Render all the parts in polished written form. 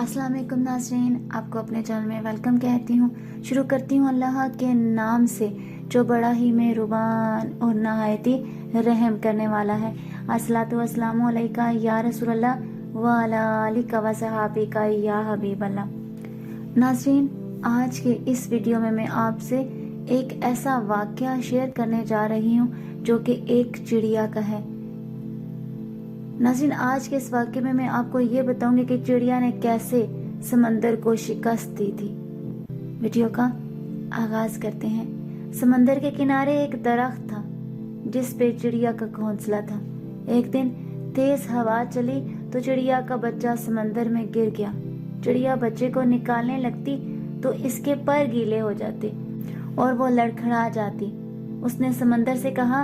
अस्सलाम वालेकुम नाज़रीन, आपको अपने चैनल में वेलकम कहती हूँ। शुरू करती हूँ अल्लाह के नाम से जो बड़ा ही मेहरबान और नहायती रहम करने वाला है। अस्सलातु वस्सलामु अलैका या रसूलल्लाह व अला आलिका व सहाबिका या हबीबल्लाह। नाज़रीन, आज के इस वीडियो में मैं आपसे एक ऐसा वाक़या शेयर करने जा रही हूँ जो कि एक चिड़िया का है। नाज़रीन, आज के इस वाक़े में मैं आपको ये बताऊंगी कि चिड़िया ने कैसे समंदर को शिकस्त दी थी। वीडियो का आगाज करते हैं। समंदर के किनारे एक दरख्त था जिस पे चिड़िया का घोंसला था। एक दिन तेज हवा चली तो चिड़िया का बच्चा समंदर में गिर गया। चिड़िया बच्चे को निकालने लगती तो इसके पर गीले हो जाते और वो लड़खड़ा जाती। उसने समंदर से कहा,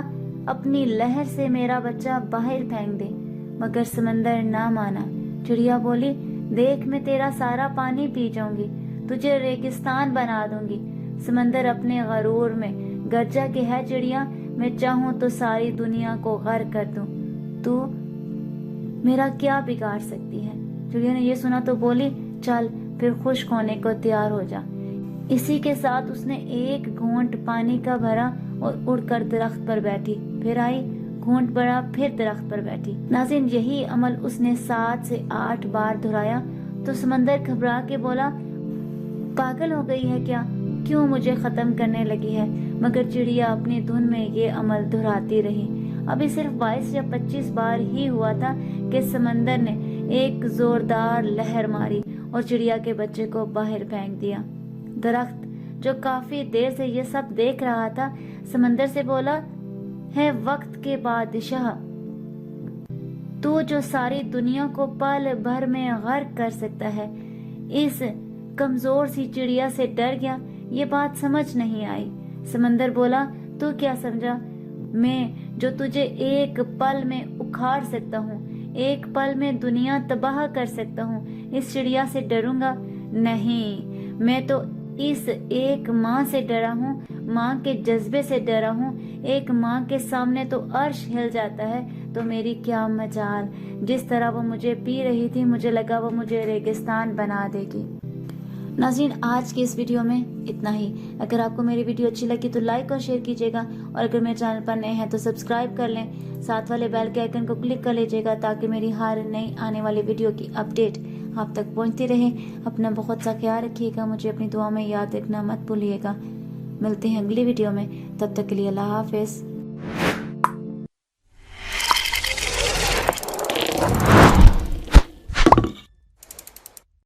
अपनी लहर से मेरा बच्चा बाहर फेंक दे, मगर समंदर ना माना। चिड़िया बोली, देख मैं तेरा सारा पानी पी जाऊंगी, तुझे रेगिस्तान बना दूंगी। समंदर अपने गरूर में गरजा के है, चिड़िया मैं चाहूं तो सारी दुनिया को गर्क कर दूं, तू मेरा क्या बिगाड़ सकती है। चिड़िया ने ये सुना तो बोली, चल फिर खुश्क होने को तैयार हो जा। इसी के साथ उसने एक घूंट पानी का भरा और उड़कर दरख्त पर बैठी। फिर आई, घूंट भरा, फिर दरख्त पर बैठी। नाज़रीन, यही अमल उसने 7 से 8 बार दोहराया तो समंदर घबरा के बोला, पागल हो गई है क्या, क्यों मुझे खत्म करने लगी है। मगर चिड़िया अपनी धुन में ये अमल दोहराती रही। अभी सिर्फ 22 या 25 बार ही हुआ था कि समंदर ने एक जोरदार लहर मारी और चिड़िया के बच्चे को बाहर फेंक दिया। दरख्त जो काफी देर से ये सब देख रहा था, समंदर से बोला, है वक्त के बादशाह, तू जो सारी दुनिया को पल भर में गर्क कर सकता है, इस कमजोर सी चिड़िया से डर गया। ये बात समझ नहीं आई। समंदर बोला, तू क्या समझा, मैं जो तुझे एक पल में उखाड़ सकता हूँ, एक पल में दुनिया तबाह कर सकता हूँ, इस चिड़िया से डरूंगा? नहीं, मैं तो इस एक माँ से डरा हूँ, माँ के जज्बे से डरा हूँ। एक माँ के सामने तो अर्श हिल जाता है, तो मेरी क्या मजाल। जिस तरह वो मुझे पी रही थी, मुझे लगा वो मुझे रेगिस्तान बना देगी। नाज़रीन, आज की इस वीडियो में इतना ही। अगर आपको मेरी वीडियो अच्छी लगी तो लाइक और शेयर कीजिएगा, और अगर मेरे चैनल पर नए हैं तो सब्सक्राइब कर लें। साथ वाले बेल के आइकन को क्लिक कर लीजिएगा ताकि मेरी हर नई आने वाली वीडियो की अपडेट आप तक पहुंचती रहे। अपना बहुत सा ख्याल रखिएगा, मुझे अपनी दुआ में याद रखना मत भूलिएगा। मिलते हैं अगली वीडियो में, तब तक के लिए अल्लाह हाफिज़।